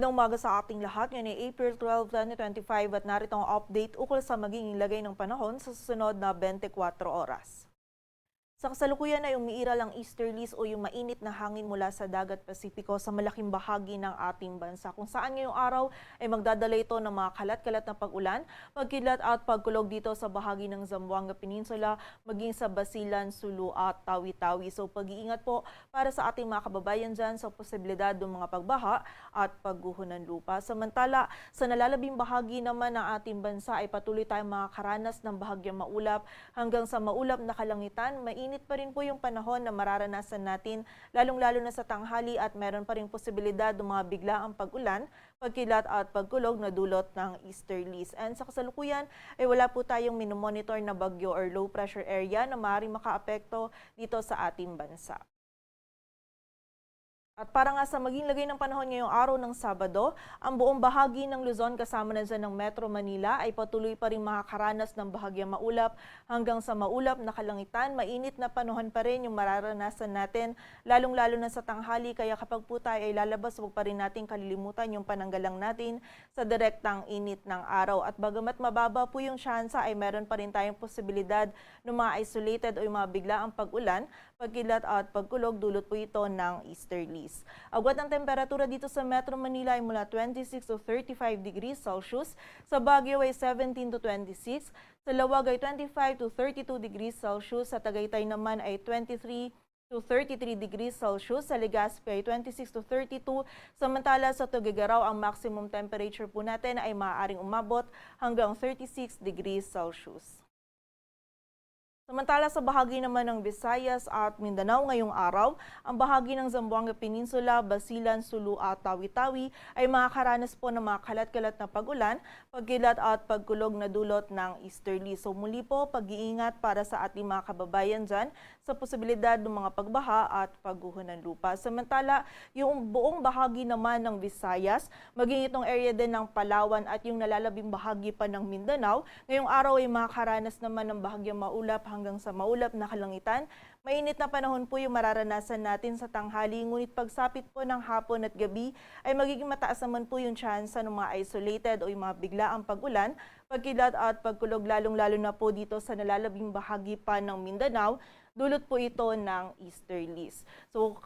Magandang umaga sa ating lahat. Ngayon ay April 12, 2025 at narito ang update ukol sa magiging lagay ng panahon sa susunod na 24 oras. Sa kasalukuyan ay umiiral ang easterlies o yung mainit na hangin mula sa dagat Pasipiko sa malaking bahagi ng ating bansa, kung saan ngayong araw ay magdadala ito ng mga kalat-kalat na pag-ulan, pagkilat at pagkulog dito sa bahagi ng Zamboanga Peninsula, maging sa Basilan, Sulu at Tawi-Tawi. So pag-iingat po para sa ating mga kababayan dyan sa posibilidad ng mga pagbaha at pagguho ng lupa. Samantala, sa nalalabing bahagi naman ng ating bansa ay patuloy tayong makakaranas ng bahagyang maulap hanggang sa maulap na kalangitan. Mainit pa rin po yung panahon na mararanasan natin, lalong-lalo na sa tanghali, at meron pa rin posibilidad ng mga biglaang pag-ulan, pagkilat at pagkulog na dulot ng easterlies. And sa kasalukuyan ay wala po tayong minomonitor na bagyo or low pressure area na maaaring makaapekto dito sa ating bansa. At para nga sa maging lagay ng panahon ngayong araw ng Sabado, ang buong bahagi ng Luzon kasama na dyan ng Metro Manila ay patuloy pa rin makakaranas ng bahagyang maulap hanggang sa maulap na kalangitan. Mainit na panahon pa rin yung mararanasan natin, lalong-lalo na sa tanghali. Kaya kapag po tayo ay lalabas, huwag pa rin natin kalilimutan yung pananggalang natin sa direktang init ng araw. At bagamat mababa po yung tsansa, ay meron pa rin tayong posibilidad ng mga isolated o yung mga biglaang pag-ulan, pagkilat at pagkulog, dulot po ito ng easterlies. Agwat ng temperatura dito sa Metro Manila ay mula 26 to 35 degrees Celsius, sa Baguio ay 17 to 26, sa Lawag ay 25 to 32 degrees Celsius, sa Tagaytay naman ay 23 to 33 degrees Celsius, sa Legazpi ay 26 to 32, samantala sa Tuguegarao ang maximum temperature po natin ay maaaring umabot hanggang 36 degrees Celsius. Samantala sa bahagi naman ng Visayas at Mindanao ngayong araw, ang bahagi ng Zamboanga Peninsula, Basilan, Sulu at Tawi-Tawi ay makakaranas po ng mga kalat-kalat na pag-ulan, pagkilat at pagkulog na dulot ng easterly. So muli po, pag-iingat para sa ating mga kababayan dyan sa posibilidad ng mga pagbaha at pagguho ng lupa. Samantala, yung buong bahagi naman ng Visayas, maging itong area din ng Palawan at yung nalalabing bahagi pa ng Mindanao, ngayong araw ay makakaranas naman ng bahagyang maulap hanggang sa maulap na kalangitan. Mainit na panahon po yung mararanasan natin sa tanghali, ngunit pagsapit po ng hapon at gabi ay magiging mataas naman po yung tsansa ng mga isolated o yung mga biglaang pag-ulan, pagkilat at pagkulog, lalong-lalo na po dito sa nalalabing bahagi pa ng Mindanao. Dulot po ito ng easterlies. So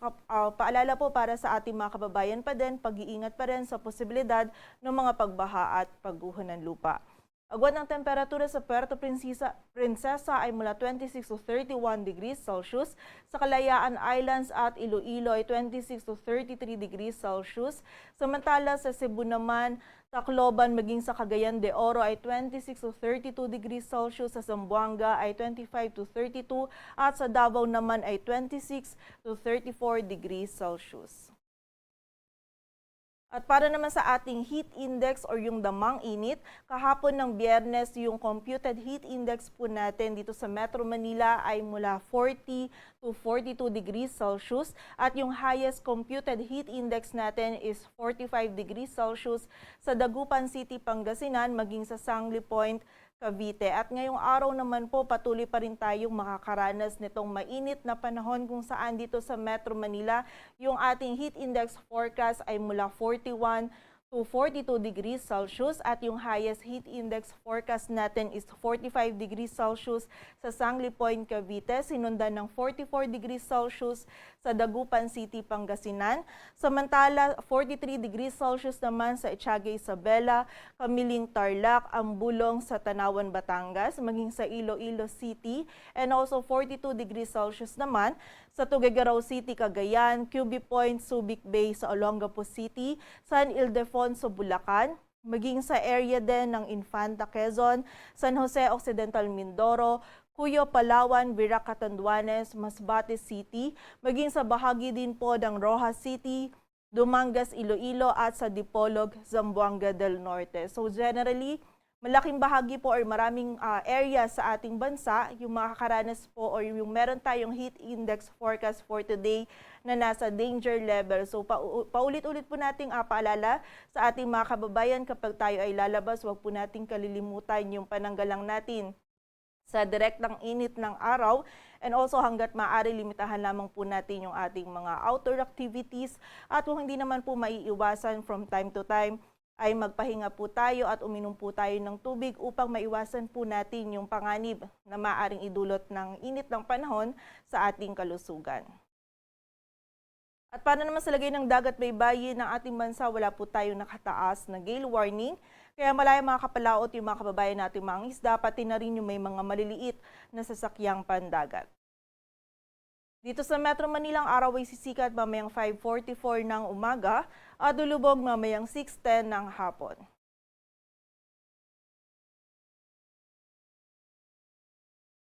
paalala po para sa ating mga kababayan pa din, pag-iingat pa rin sa posibilidad ng mga pagbaha at pagguho ng lupa. Agwat ng temperatura sa Puerto Princesa ay mula 26 to 31 degrees Celsius. Sa Kalayaan Islands at Iloilo ay 26 to 33 degrees Celsius. Samantala sa Cebu naman, Tacloban maging sa Cagayan de Oro ay 26 to 32 degrees Celsius. Sa Zamboanga ay 25 to 32 at sa Davao naman ay 26 to 34 degrees Celsius. At para naman sa ating heat index or yung damang init, kahapon ng Biyernes, yung computed heat index po natin dito sa Metro Manila ay mula 40 to 42 degrees Celsius at yung highest computed heat index natin is 45 degrees Celsius sa Dagupan City, Pangasinan, maging sa Sangli Point, Cavite. At ngayong araw naman po, patuloy pa rin tayong makakaranas nitong mainit na panahon, kung saan dito sa Metro Manila, yung ating heat index forecast ay mula 41 to 42 degrees Celsius at yung highest heat index forecast natin is 45 degrees Celsius sa Sangli Point, Cavite, sinundan ng 44 degrees Celsius sa Dagupan City, Pangasinan. Samantala, 43 degrees Celsius naman sa Etiaga, Isabela, Kamiling, Tarlac, Ambulong sa Tanawan, Batangas, maging sa Iloilo City, and also 42 degrees Celsius naman sa Tuguegarao City, Cagayan, QB Point, Subic Bay sa Olongapo City, San Ildefonso, Bulacan, maging sa area din ng Infanta, Quezon, San Jose Occidental, Mindoro, Cuyo, Palawan, Virac, Catanduanes, Masbate City, maging sa bahagi din po ng Rojas City, Dumangas, Iloilo at sa Dipolog, Zamboanga del Norte. So generally, malaking bahagi po or maraming area sa ating bansa yung makakaranas po or yung meron tayong heat index forecast for today na nasa danger level. So paulit-ulit po nating paalala sa ating mga kababayan, kapag tayo ay lalabas, huwag po nating kalilimutan yung pananggalang natin sa direktang init ng araw, and also hanggat maaari limitahan lamang po natin yung ating mga outdoor activities, at kung hindi naman po maiiwasan from time to time ay magpahinga po tayo at uminom po tayo ng tubig upang maiwasan po natin yung panganib na maaaring idulot ng init ng panahon sa ating kalusugan. At para naman sa lagay ng dagat baybayin ng ating bansa, wala po tayong nakataas na gale warning. Kaya malaya mga kapalaot yung mga kababayan natin mga isda, pati na rin yung may mga maliliit na sasakyang pandagat. Dito sa Metro Manila, ang araw ay sisikat mamayang 5:44 ng umaga at lulubog mamayang 6:10 ng hapon.